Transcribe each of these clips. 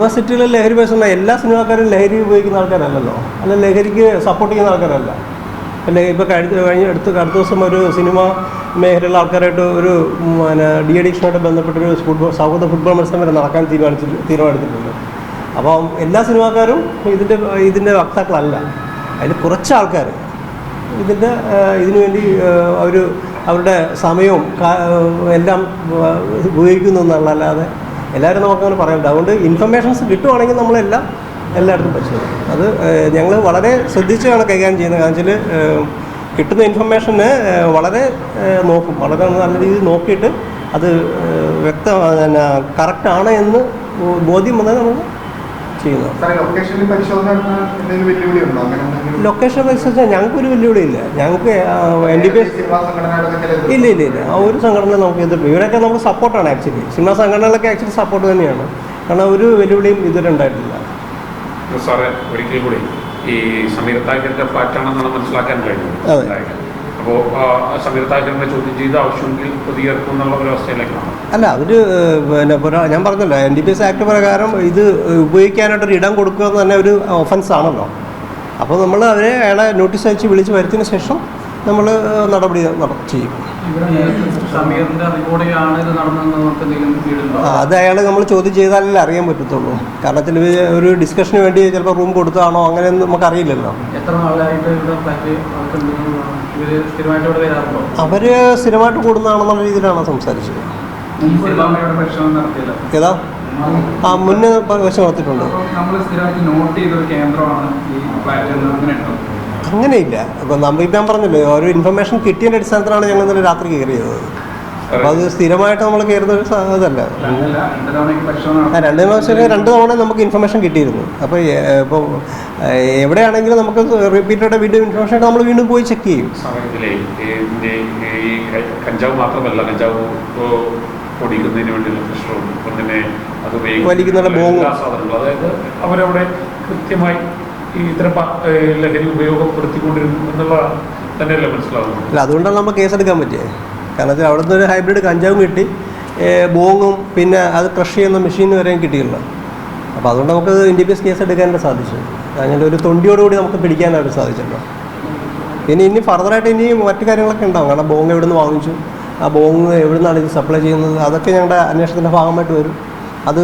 യൂണിവേഴ്സിറ്റിയിലെ ലഹരി പേഴ്സണ എല്ലാ സിനിമാക്കാരും ലഹരി ഉപയോഗിക്കുന്ന ആൾക്കാരല്ലല്ലോ, അല്ല ലഹരിക്ക് സപ്പോർട്ട് ചെയ്യുന്ന ആൾക്കാരല്ല. അല്ലെ ഇപ്പോൾ അടുത്ത ദിവസം ഒരു സിനിമ മേഖലയിലുള്ള ആൾക്കാരായിട്ട് ഒരു ഡി അഡിക്ഷനുമായിട്ട് ബന്ധപ്പെട്ടൊരു സൗഹൃദ ഫുട്ബോൾ മത്സരം വരെ നടക്കാൻ തീരുമാനിച്ചിട്ടുണ്ട്. അപ്പം എല്ലാ സിനിമാക്കാരും ഇതിൻ്റെ വക്താക്കളല്ല. അതിൽ കുറച്ച് ആൾക്കാർ ഇതിനു വേണ്ടി അവരുടെ സമയവും എല്ലാം ഉപയോഗിക്കുന്നു എന്നുള്ളതല്ലാതെ എല്ലാവരും നമുക്കങ്ങനെ പറയാനുണ്ട്. അതുകൊണ്ട് ഇൻഫർമേഷൻസ് കിട്ടുവാണെങ്കിൽ നമ്മളെല്ലാം എല്ലായിടത്തും പരിശോധിക്കും. അത് ഞങ്ങൾ വളരെ ശ്രദ്ധിച്ചാണ് കൈകാര്യം ചെയ്യുന്നത്. കാരണം വെച്ചാൽ കിട്ടുന്ന ഇൻഫർമേഷന് വളരെ നോക്കും, വളരെ നല്ല രീതിയിൽ നോക്കിയിട്ട് അത് കറക്റ്റാണ് എന്ന് ബോധ്യം വന്നത് നമ്മൾ ചെയ്യുന്നത്. ലൊക്കേഷൻ പരിശോധിച്ചാൽ ഞങ്ങൾക്കൊരു വെല്ലുവിളിയില്ല. ഞങ്ങൾക്ക് NDPS ഇല്ല ആ ഒരു സംഘടന നമുക്ക് എതിർപ്പ്. ഇവരൊക്കെ നമുക്ക് സപ്പോർട്ടാണ്. ആക്ച്വലി സിനിമാ സംഘടനകളൊക്കെ ആക്ച്വലി സപ്പോർട്ട് തന്നെയാണ്. കാരണം ഒരു വെല്ലുവിളിയും ഇതുവരെ ഉണ്ടായിട്ടില്ല. സാറേ, ഒരിക്കൽ കൂടി ഈ സമീർ താഹിറിന്റെ ഫ്ലാറ്റാണെന്നാണ് മനസ്സിലാക്കാൻ കഴിഞ്ഞത്. അപ്പോൾ സമീർ താഹിറിനെ ചോദ്യം ചെയ്ത് ആവശ്യമെങ്കിൽ പ്രതികരിക്കും എന്നുള്ള ഒരു അവസ്ഥയിലേക്കാണ്. അല്ല, അവർ ഞാൻ പറഞ്ഞല്ലോ, NDPS ആക്ട് പ്രകാരം ഇത് ഉപയോഗിക്കാനായിട്ടൊരു ഇടം കൊടുക്കുക എന്ന് തന്നെ ഒരു ഒഫൻസ് ആണല്ലോ. അപ്പോൾ നമ്മൾ അയാളെ നോട്ടീസ് അയച്ച് വിളിച്ച് വരുത്തിയതിന് ശേഷം നമ്മൾ നടപടി ചെയ്യും. അത് അയാൾ നമ്മൾ ചോദ്യം ചെയ്താലല്ലേ അറിയാൻ പറ്റത്തുള്ളൂ. കാരണം ചില ഒരു ഡിസ്കഷന് വേണ്ടി ചിലപ്പോൾ റൂം കൊടുത്താണോ അങ്ങനെയൊന്നും നമുക്കറിയില്ലല്ലോ. അവർ സ്ഥിരമായിട്ട് കൂടുന്നതാണെന്നുള്ള രീതിയിലാണ് സംസാരിച്ചത്. ഏതാ മുന്നേ വശം നടത്തിയിട്ടുണ്ട്. അങ്ങനെയില്ല. ഇപ്പം ഞാൻ പറഞ്ഞല്ലോ, ഒരു ഇൻഫർമേഷൻ കിട്ടിയതിൻ്റെ അടിസ്ഥാനത്തിലാണ് ഞങ്ങൾ ഇന്നലെ രാത്രി കയറിയത്. അപ്പോൾ അത് സ്ഥിരമായിട്ട് നമ്മൾ കയറുന്ന ഒരു ഇതല്ല. 2 തവണ നമുക്ക് ഇൻഫർമേഷൻ കിട്ടിയിരുന്നു. അപ്പോൾ ഇപ്പോൾ എവിടെയാണെങ്കിലും നമുക്ക് റിപ്പീറ്റഡ് വീണ്ടും ഇൻഫർമേഷൻ നമ്മൾ വീണ്ടും പോയി ചെക്ക് ചെയ്യും. കഞ്ചാവ് മാത്രമല്ല, കഞ്ചാവ് പൊടിക്കുന്നതിന് വേണ്ടിയുള്ള പ്രശ്നവും പിന്നെ അത് വലിക്കുന്ന ബോംബ് സാധനങ്ങൾ, അതായത് അവരവിടെ കൃത്യമായി ഈ ഇത്തരം ലഹരി ഉപയോഗപ്പെടുത്തിക്കൊണ്ടിരുന്നു എന്നുള്ള തന്നെയല്ലേ മനസ്സിലാവുന്നത്. അല്ല, അതുകൊണ്ടാണ് നമ്മൾ കേസെടുക്കാൻ പറ്റിയത്. കാരണം വെച്ചാൽ അവിടുന്ന് ഒരു ഹൈബ്രിഡ് കഞ്ചാവും കിട്ടി, ബോങ്ങും പിന്നെ അത് ക്രഷ് ചെയ്യുന്ന മെഷീൻ വരെയും കിട്ടിയില്ല. അപ്പോൾ അതുകൊണ്ട് നമുക്ക് NDPS കേസ് എടുക്കാനായിട്ട് സാധിച്ചു. അങ്ങനെ ഒരു തൊണ്ടിയോടുകൂടി നമുക്ക് പിടിക്കാനായിട്ട് സാധിച്ചല്ലോ. ഇനി ഫർദറായിട്ട് ഇനി മറ്റു കാര്യങ്ങളൊക്കെ ഉണ്ടാവും. കാരണം ബോങ് എവിടെ നിന്ന് വാങ്ങിച്ചു, ആ ബോങ് എവിടെ നിന്നാണ് ഇത് സപ്ലൈ ചെയ്യുന്നത്, അതൊക്കെ ഞങ്ങളുടെ അന്വേഷണത്തിൻ്റെ ഭാഗമായിട്ട് വരും. അത്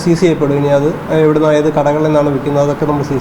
സീസ് ചെയ്യപ്പെടും. ഇനി അത് എവിടെ നിന്ന് ഏത് കടകളിൽ നിന്നാണ് വിൽക്കുന്നത്, അതൊക്കെ നമ്മൾ സീസ്